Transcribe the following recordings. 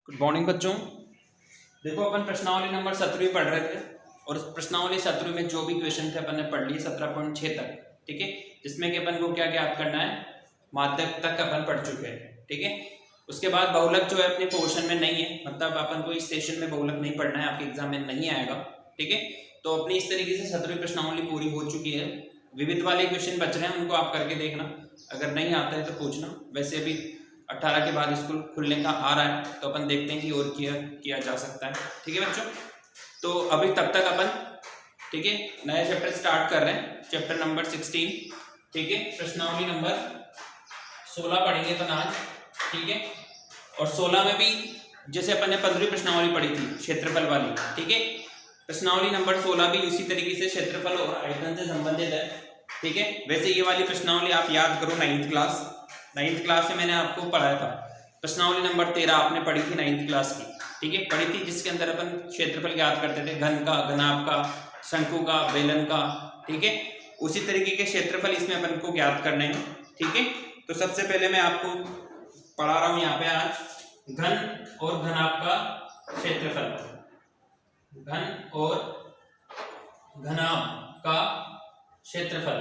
Good morning बच्चों। देखो अपन प्रश्नावली नंबर 17 पढ़ रहे थे और उस प्रश्नावली 17 में जो भी क्वेश्चन थे अपन ने पढ़ लिए 17.6 तक। ठीक है, जिसमें कि अपन को क्या ज्ञात करना है, माध्यक तक अपन पढ़ चुके हैं। ठीक है, उसके बाद बहुलक जो है अपने पोर्शन में नहीं है, मतलब अपन को इस सेशन में बहुलक नहीं पढ़ना है, आपके एग्जाम में नहीं आएगा। ठीक है, तो अपनी इस तरीके से 17वीं प्रश्नावली पूरी हो चुकी है। विविध वाले क्वेश्चन बच रहे हैं, उनको आप करके देखना, अगर नहीं आता है तो पूछना। वैसे अभी 18 के बाद स्कूल खुलने का आ रहा है, तो अपन देखते हैं कि और किया जा सकता है। ठीक है बच्चों, तो अभी तब तक अपन ठीक है नया चैप्टर स्टार्ट कर रहे हैं, चैप्टर नंबर 16। ठीक है, प्रश्नावली नंबर 16 पढ़ेंगे अपन आज। ठीक है, और 16 में भी जैसे अपन ने 15वीं प्रश्नावली पढ़ी थी क्षेत्रफल वाली, ठीक है, प्रश्नावली नंबर 16 भी उसी तरीके से क्षेत्रफल और आयतन से संबंधित है। ठीक है, वैसे ये वाली प्रश्नावली आप याद करो 9th क्लास में मैंने आपको पढ़ाया था। प्रश्नावली नंबर 13 आपने पढ़ी थी 9th क्लास की। ठीक है, पढ़ी थी, जिसके अंदर अपन क्षेत्रफल ज्ञात करते थे, घन का, घनाभ का, शंकु का, बेलन का। ठीक है, उसी तरीके के क्षेत्रफल इसमें अपन को ज्ञात करने हैं। ठीक है, तो सबसे पहले मैं आपको पढ़ा रहा हूं यहाँ पे आज घन और घनाभ का क्षेत्रफल। घन और घनाभ का क्षेत्रफल,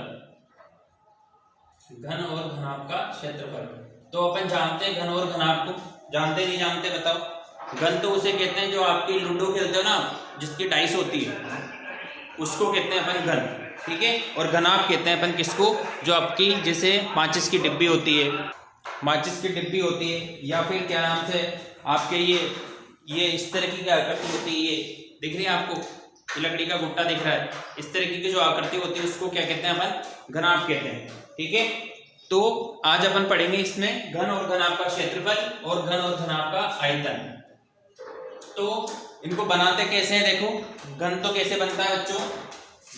घन और घनाभ का क्षेत्रफल। तो अपन जानते हैं घन और घनाभ को, जानते नहीं जानते बताओ। घन तो उसे कहते हैं जो आपकी लूडो खेलते हो ना, जिसकी डाइस होती है, उसको कहते हैं अपन घन। ठीक है, और घनाभ कहते हैं अपन किसको, जो आपकी जैसे माचिस की डिब्बी होती है, माचिस की डिब्बी होती है, या फिर क्या नाम से आपके ये इस तरह की आकृति होती है, ये दिख रही है आपको, ये लकड़ी का गुट्टा दिख रहा है, इस तरीके की जो आकृति होती है उसको क्या कहते हैं अपन, घनाभ कहते हैं। ठीक है, तो आज अपन पढ़ेंगे इसमें घन और घनाभ का क्षेत्रफल और घन और घनाभ का आयतन। तो इनको बनाते कैसे हैं, देखो घन तो कैसे बनता है बच्चों,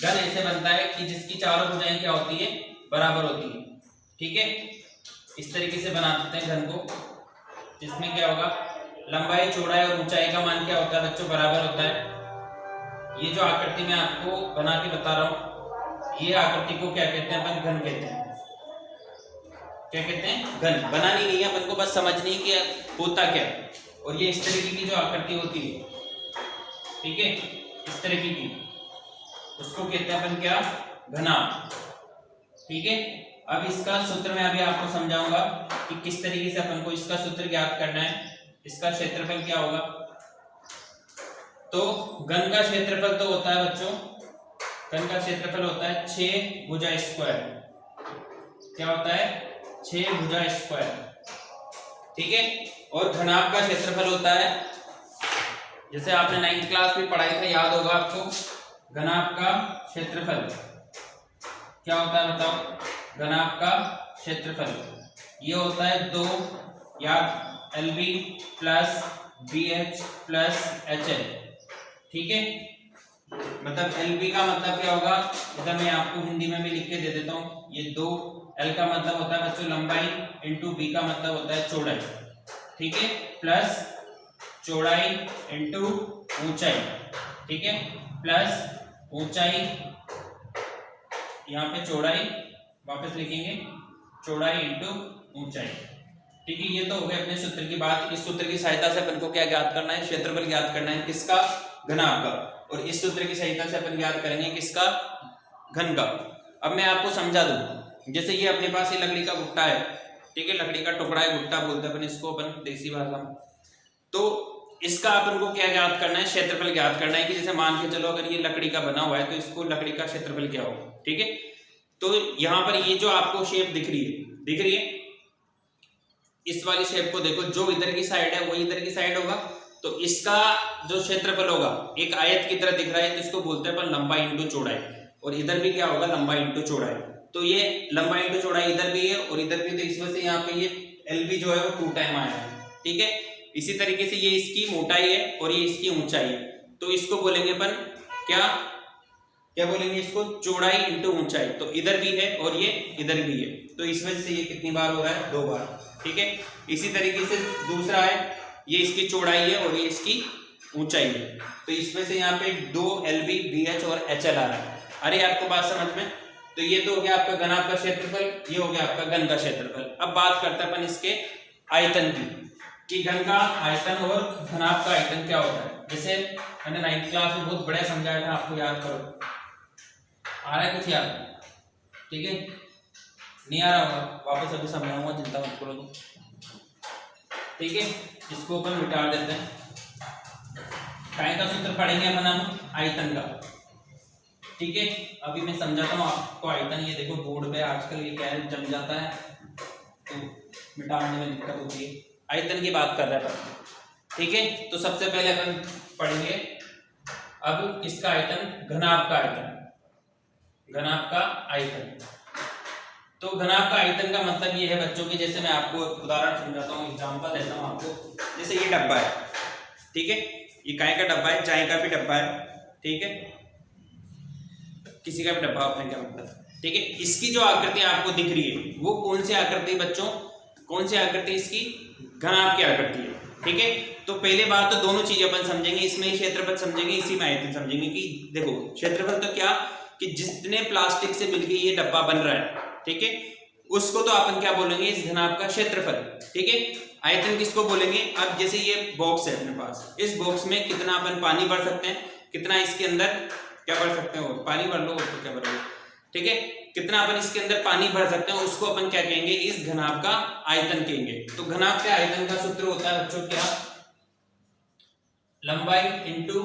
घन ऐसे बनता है कि जिसकी चारों भुजाएं क्या होती है, बराबर होती है। ठीक है, इस तरीके से बना देते हैं घन को, जिसमें क्या होगा, लंबाई, चौड़ाई और ऊंचाई का मान क्या होता है बच्चों, बराबर होता है। ये जो आकृति मैं आपको बना के बता रहा हूं, ये आकृति को क्या कहते हैं अपन, घन कहते हैं। क्या कहते हैं, घन। बनानी नहीं है अपन को, बस समझनी कि होता क्या। और ये इस तरीके की जो आकृति होती है, ठीक है, इस तरीके की, उसको कहते हैं अपन क्या, घनाभ। ठीक है, अब इसका सूत्र मैं अभी आपको समझाऊंगा कि किस तरीके से अपन को इसका सूत्र ज्ञात करना है। इसका क्षेत्रफल क्या होगा, तो घन का क्षेत्रफल तो होता है बच्चों, घन का क्षेत्रफल होता है 6 भुजा स्क्वायर। क्या होता है, 6 भुजा स्क्वायर। ठीक है, और घनाभ का क्षेत्रफल होता है, जैसे आपने 9th क्लास में पढ़ाई था, याद होगा आपको, घनाभ का क्षेत्रफल क्या होता है बताओ। घनाभ का क्षेत्रफल ये होता है 2 या LB plus BH plus HL। ठीक है, मतलब LB का मतलब क्या होगा, इधर मैं आपको हिंदी में भी लिख के दे देता हूँ, ये 2, L का मतलब होता है बच्चों लंबाई, इंटू B का मतलब होता है चौड़ाई। ठीक है, प्लस चौड़ाई इंटू ऊंचाई। ठीक है, प्लस ऊंचाई, यहाँ पे चौड़ाई वापस लिखेंगे, चौड़ाई इंटू ऊंचाई। ठीक है, ये तो हो गए अपने सूत्र की बात। इस सूत्र की सहायता से अपन को क्या ज्ञात करना है, क्षेत्रफल ज्ञात करना है, किसका, घनाभ का। और इस सूत्र की सहायता से अपन ज्ञात करेंगे किसका, घन का। अब मैं आपको समझा दूं, जैसे ये अपने पास ये लकड़ी का गुट्टा है, ठीक है, लकड़ी का टुकड़ा है, गुट्टा बोलते हैं अपन इसको, अपन देसी भाषा में। तो इसका अपन को क्या ज्ञात करना है, क्षेत्रफल ज्ञात करना है। कि जैसे मान के चलो अगर ये लकड़ी का बना हुआ है, तो इसको लकड़ी का क्षेत्रफल क्या होगा। ठीक है, तो यहाँ पर ये जो आपको शेप दिख रही है, इस वाली शेप को देखो, जो इधर की साइड है वो इधर की साइड होगा, तो इसका जो क्षेत्रफल होगा एक आयत की तरह दिख रहा है, तो इसको बोलते हैं अपन लंबाई इंटू चौड़ाई। और इधर भी क्या होगा, लंबाई इंटू चौड़ाई। तो ये लंबाई इंटू चौड़ाई इधर भी है और इधर भी, तो इस वजह से यहाँ पे ये LB जो है वो 2 टाइम आया है। ठीक है, इसी तरीके से ये इसकी मोटाई है और ये इसकी ऊंचाई है, तो इसको बोलेंगे अपन क्या बोलेंगे, इसको चौड़ाई इंटू ऊंचाई। तो इधर भी है और ये इधर भी है, तो इस वजह से ये कितनी बार हो रहा है, 2 बार। ठीक है, इसी तरीके से दूसरा है, ये इसकी चौड़ाई है और ये इसकी ऊंचाई है, तो इसमें से यहाँ पे 2 LB BH और HL आ रहा है। अरे आपको बात समझ में, तो ये तो हो गया आपका घनाभ का क्षेत्रफल, ये हो गया आपका घन का क्षेत्रफल। अब बात करते हैं अपन इसके आयतन की। कि घन का आयतन और घनाभ का आयतन क्या होता है। जैसे मैंने 9th क्लास में बहुत बढ़िया समझाया था, आपको याद करो, आ रहा है कुछ याद? ठीक है, नहीं आ रहा होगा वापस अभी समझाऊंगा, चिंता मत करो। ठीक है, इसको अपन मिटा देते हैं। काय का सूत्र पढ़ेंगे अपन हम? आयतन का। ठीक है, अभी मैं समझाता हूँ आपको आयतन। ये देखो बोर्ड पे आजकल ये क्या है, जम जाता है तो मिटाने में दिक्कत होती है। आयतन की बात कर रहे हैं। ठीक है, तो सबसे पहले अपन पढ़ेंगे अब किसका आयतन? घनाभ का आयतन। घनाभ का आयतन। तो घनाभ का आयतन का मतलब ये है बच्चों की, जैसे मैं आपको उदाहरण समझाता हूँ, एग्जांपल देता हूँ आपको। जैसे ये डब्बा है, ठीक है, ये काय का डब्बा है, चाय का भी डब्बा है, ठीक है, किसी का भी डब्बा अपने क्या मतलब, ठीक है। इसकी जो आकृति आपको दिख रही है वो कौन सी आकृति बच्चों? कौन सी आकृति इसकी? घनाभ की आकृति है। ठीक है, तो पहले बात तो दोनों चीजें अपन समझेंगे, इसमें क्षेत्रफल समझेंगे, इसी में आयतन समझेंगे। कि देखो क्षेत्रफल तो क्या, कि जितने प्लास्टिक से मिलकर ये डब्बा बन रहा है, ठीक है, उसको तो अपन क्या बोलेंगे? इस घनाभ का क्षेत्रफल। ठीक है, आयतन किसको बोलेंगे? अब जैसे ये बॉक्स है अपने पास, इस बॉक्स में कितना अपन पानी भर सकते हैं, कितना इसके अंदर क्या भर सकते हो? पानी भर लो तो क्या भरोगे, ठीक है, कितना अपन इसके अंदर पानी भर सकते हैं, उसको अपन क्या कहेंगे? इस घनाभ का आयतन कहेंगे। तो घनाभ के आयतन का सूत्र होता है बच्चों क्या? लंबाई इंटू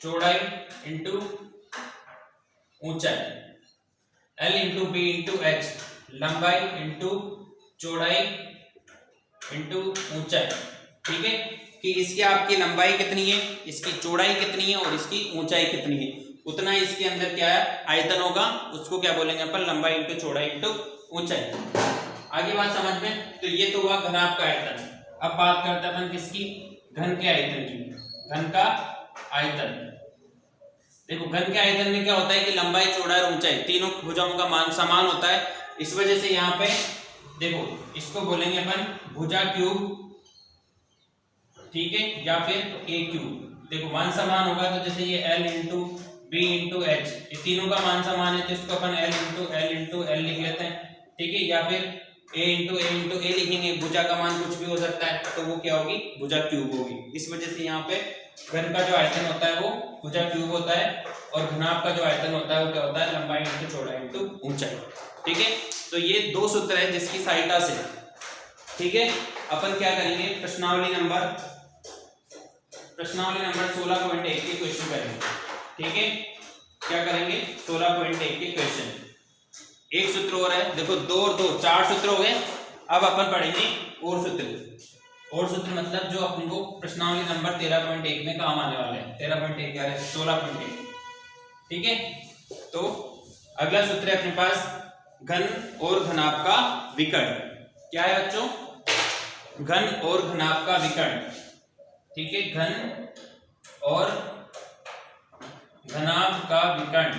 चौड़ाई इंटू ऊंचाई, L into B into H. लंबाई इंटू चौड़ाई इंटू ऊंचाई। ठीक है, कि इसकी आपकी लंबाई कितनी है, इसकी चौड़ाई कितनी है और इसकी ऊंचाई कितनी है, उतना इसके अंदर क्या है? आयतन होगा। उसको क्या बोलेंगे अपन? लंबाई इंटू चौड़ाई इंटू ऊंचाई। आगे बात समझ में? तो ये तो हुआ घनाभ का आयतन। अब बात करते हैं अपन किसकी? घन के आयतन की। घन का आयतन। देखो घन के आयतन में क्या होता है कि लंबाई, चौड़ाई और ऊंचाई तीनों भुजाओं का मान समान होता है। इस वजह से यहाँ पे देखो इसको बोलेंगे अपन भुजा क्यूब, ठीक है, या फिर ए क्यूब। देखो मान समान होगा तो जैसे ये L into B into H, ये तीनों का मान समान है तो इसको अपन L इंटू एल लिख लेते हैं। ठीक है, या फिर ए इंटू ए लिखेंगे। भुजा का मान कुछ भी हो सकता है तो वो क्या होगी? भुजा क्यूब होगी। इस वजह से यहाँ पे घन का जो आयतन होता है वो भुजा क्यूब होता है और घनाभ का जो आयतन होता है वो क्या होता है? लंबाई इंटू चौड़ाई इंटू ऊंचाई। ठीक है, तो ये दो सूत्र है जिसकी सहायता से, ठीक है, अपन क्या करेंगे? प्रश्नावली नंबर 16.1 के क्वेश्चन करेंगे। ठीक है, क्या करेंगे? 16.1 के क्वेश्चन। एक सूत्र और है, देखो 2 और 2 4 सूत्र हो गए। अब अपन पढ़ेंगे और सूत्र। और सूत्र मतलब जो अपन को प्रश्नावली नंबर 13.1 में काम आने वाले हैं। 13.1 क्या है? 16.1। ठीक है, तो अगला सूत्र है अपने पास घन और घनाभ का विकर्ण। क्या है बच्चों? घन और घनाभ का विकर्ण। ठीक है, घन और घनाभ का विकर्ण।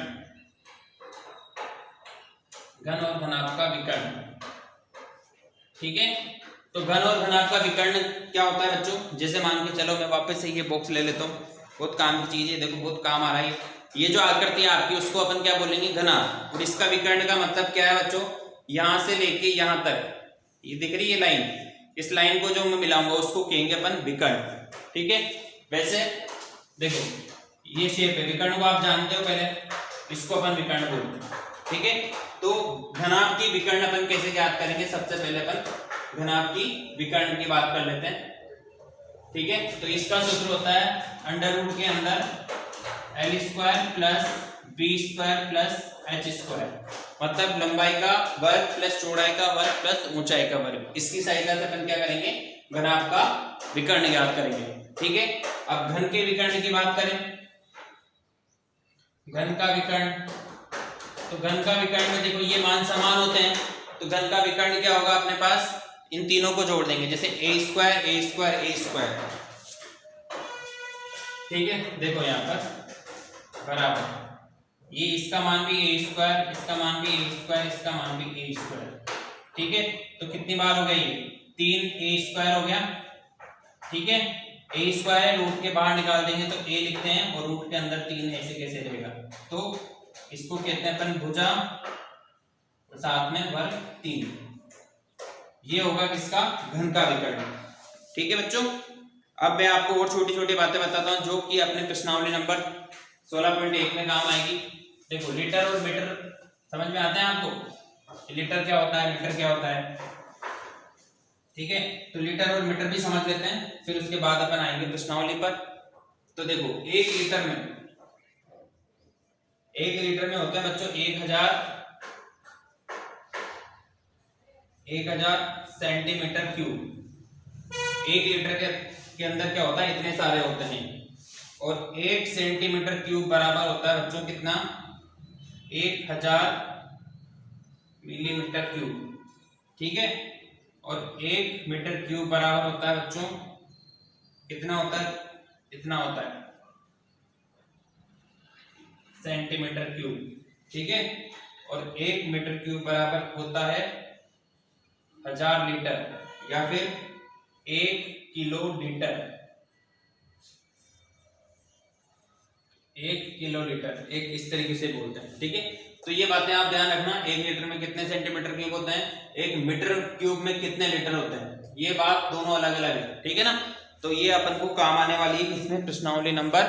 घन और घनाभ का विकर्ण। ठीक है, तो घन और घनाभ का विकर्ण क्या होता है बच्चों? जैसे मान के चलो मैं वापस से ये बॉक्स ले लेता हूँ, बहुत काम की चीज है, देखो बहुत काम आ रहा है। ये जो आकृति है आपकी उसको अपन क्या बोलेंगे? घनाभ। और इसका विकर्ण का मतलब क्या है बच्चों? यहां से लेके यहां तक ये दिख रही है लाइन, इस लाइन को जो मैं मिलाऊंगा उसको कहेंगे अपन विकर्ण। ठीक है, वैसे देखो ये शेप है, विकर्ण को आप जानते हो, पहले इसको अपन विकर्ण बोलते हैं। ठीक है, तो घनाभ की विकर्ण अपन कैसे ज्ञात करेंगे? सबसे पहले अपन घनाभ की विकर्ण की बात कर लेते हैं। ठीक है, तो इसका सूत्र होता है अंडर रूट के अंदर L square plus B square plus H square, मतलब लंबाई का वर्ग प्लस चौड़ाई का वर्ग प्लस ऊंचाई का वर्ग। इसकी सहायता से अपन क्या करेंगे? घनाभ का विकर्ण ज्ञात करेंगे। ठीक है, अब घन के विकर्ण की बात करें, घन का विकर्ण, तो घन का विकर्ण में देखो ये मान समान होते हैं, तो घन का विकर्ण क्या होगा अपने पास? इन तीनों को जोड़ देंगे, जैसे ए स्क्वायर ए स्क्वायर ए स्क्वायर। ठीक है, देखो यहाँ पर बराबर ये इसका मान भी ए स्क्वायर, इसका मान भी ए स्क्वायर, इसका मान भी ए स्क्वायर। ठीक है, तो कितनी बार हो गई? 3 ए स्क्वायर हो गया। ठीक है, ए स्क्वायर है, रूट के बाहर निकाल देंगे तो ए लिखते हैं और रूट के अंदर 3 ऐसे कैसे रहेगा? तो इसको कहते हैं अपन भुजा, साथ में वर्ग 3। ये होगा किसका? घन का विकर्ण। ठीक है बच्चों, अब मैं आपको और छोटी छोटी बातें बताता हूँ जो कि अपने प्रश्नावली नंबर 16.1 में काम आएगी। देखो लीटर और मीटर समझ में आते हैं आपको, लीटर क्या होता है, मीटर क्या होता है, ठीक है। तो लीटर और मीटर भी समझ लेते हैं, फिर उसके बाद अपन आएंगे प्रश्नावली पर। तो देखो 1 लीटर में होता है बच्चों 1000 सेंटीमीटर क्यूब। 1 लीटर के अंदर क्या होता है, इतने सारे होते हैं। और 1 सेंटीमीटर क्यूब बराबर होता है बच्चों कितना, 1000 मिलीमीटर क्यूब, ठीक है। और 1 मीटर क्यूब बराबर होता है बच्चों कितना होता है, इतना होता है सेंटीमीटर क्यूब, ठीक है। और 1 मीटर क्यूब बराबर होता है 1000 लीटर या फिर 1 किलो लीटर, 1 किलो लीटर, एक इस तरीके से बोलते हैं, ठीक है। तो ये बातें आप ध्यान रखना, 1 लीटर में कितने सेंटीमीटर क्यूब होते हैं, 1 मीटर क्यूब में कितने लीटर होते हैं, ये बात दोनों अलग अलग है, ठीक है ना। तो ये अपन को काम आने वाली है इसमें प्रश्नावली नंबर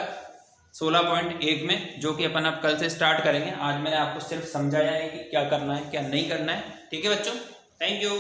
16.1 में, जो कि अपन अब कल से स्टार्ट करेंगे। आज मैंने आपको सिर्फ समझाया है कि क्या करना है क्या नहीं करना है, ठीक है बच्चों। Thank you.